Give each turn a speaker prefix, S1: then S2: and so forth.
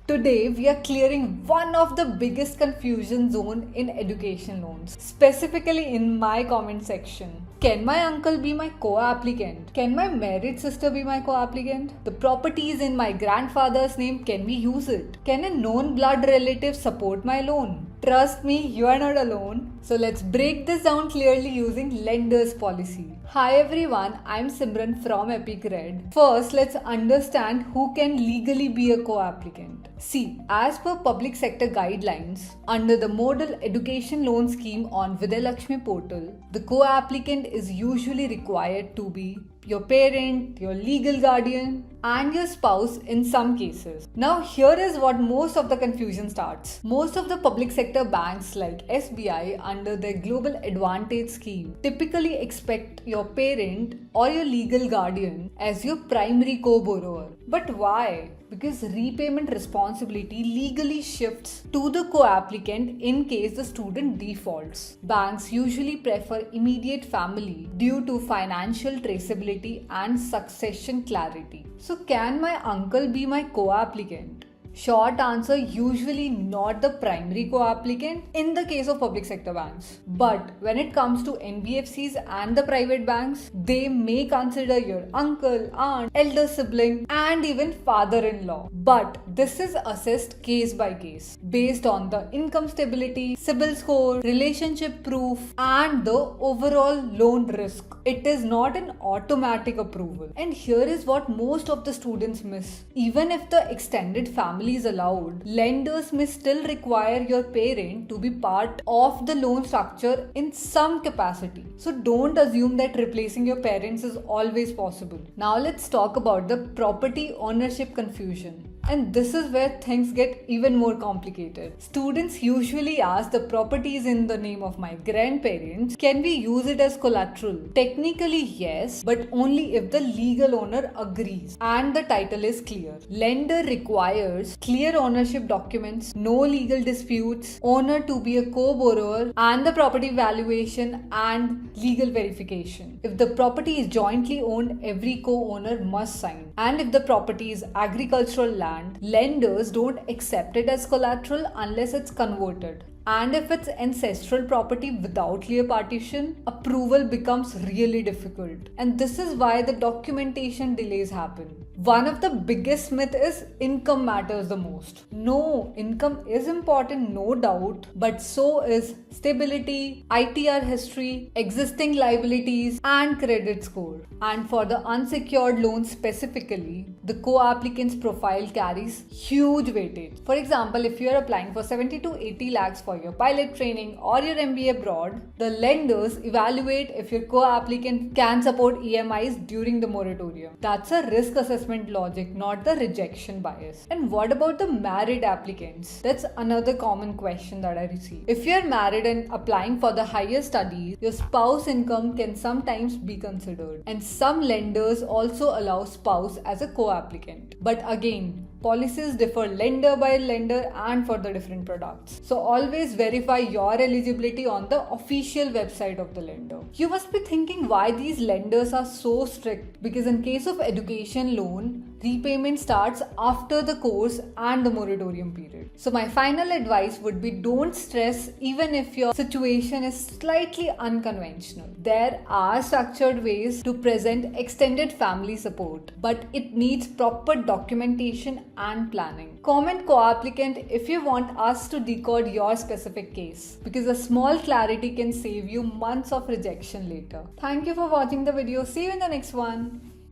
S1: Today, we are clearing one of the biggest confusion zone in education loans, specifically in my comment section. Can my uncle be my co-applicant? Can my married sister be my co-applicant? The property is in my grandfather's name, can we use it? Can a known blood relative support my loan? Trust me, you are not alone. So let's break this down clearly using lender's policy. Hi everyone, I'm Simran from Epic Red. First, let's understand who can legally be a co-applicant. See, as per public sector guidelines, under the Model Education Loan Scheme on Vidya Lakshmi portal, the co-applicant is usually required to be your parent, your legal guardian, and your spouse in some cases. Now, here is what most of the confusion starts. Most of the public sector banks like SBI under their Global Advantage scheme typically expect your parent or your legal guardian as your primary co-borrower. But why? Because repayment responsibility legally shifts to the co-applicant in case the student defaults. Banks usually prefer immediate family due to financial traceability and succession clarity. So can my uncle be my co-applicant? Short answer, usually not the primary co-applicant in the case of public sector banks. But when it comes to NBFCs and the private banks, they may consider your uncle, aunt, elder sibling, and even father-in-law. But this is assessed case by case based on the income stability, CIBIL score, relationship proof, and the overall loan risk. It is not an automatic approval. And here is what most of the students miss. Even if the extended family is allowed, lenders may still require your parent to be part of the loan structure in some capacity. So don't assume that replacing your parents is always possible. Now let's talk about the property ownership confusion. And this is where things get even more complicated. Students usually ask, the property is in the name of my grandparents, can we use it as collateral? Technically yes, but only if the legal owner agrees and the title is clear. Lender requires clear ownership documents, no legal disputes, owner to be a co-borrower, and the property valuation and legal verification. If the property is jointly owned, every co-owner must sign. And if the property is agricultural land, lenders don't accept it as collateral unless it's converted. And if it's ancestral property without clear partition, approval becomes really difficult. And this is why the documentation delays happen. One of the biggest myths is income matters the most. No, income is important, no doubt, but so is stability, ITR history, existing liabilities, and credit score. And for the unsecured loan specifically, the co-applicant's profile carries huge weightage. For example, if you are applying for 70 to 80 lakhs for your pilot training or your MBA abroad, the lenders evaluate if your co-applicant can support EMIs during the moratorium. That's a risk assessment logic, not the rejection bias. And what about the married applicants? That's another common question that I receive. If you're married and applying for the higher studies, your spouse income can sometimes be considered. And some lenders also allow spouse as a co-applicant. But again, policies differ lender by lender and for the different products. So always verify your eligibility on the official website of the lender. You must be thinking why these lenders are so strict, because in case of education loan, repayment starts after the course and the moratorium period. So my final advice would be, don't stress even if your situation is slightly unconventional. There are structured ways to present extended family support, but it needs proper documentation and planning. Comment co-applicant if you want us to decode your specific case, because a small clarity can save you months of rejection later. Thank you for watching the video. See you in the next one.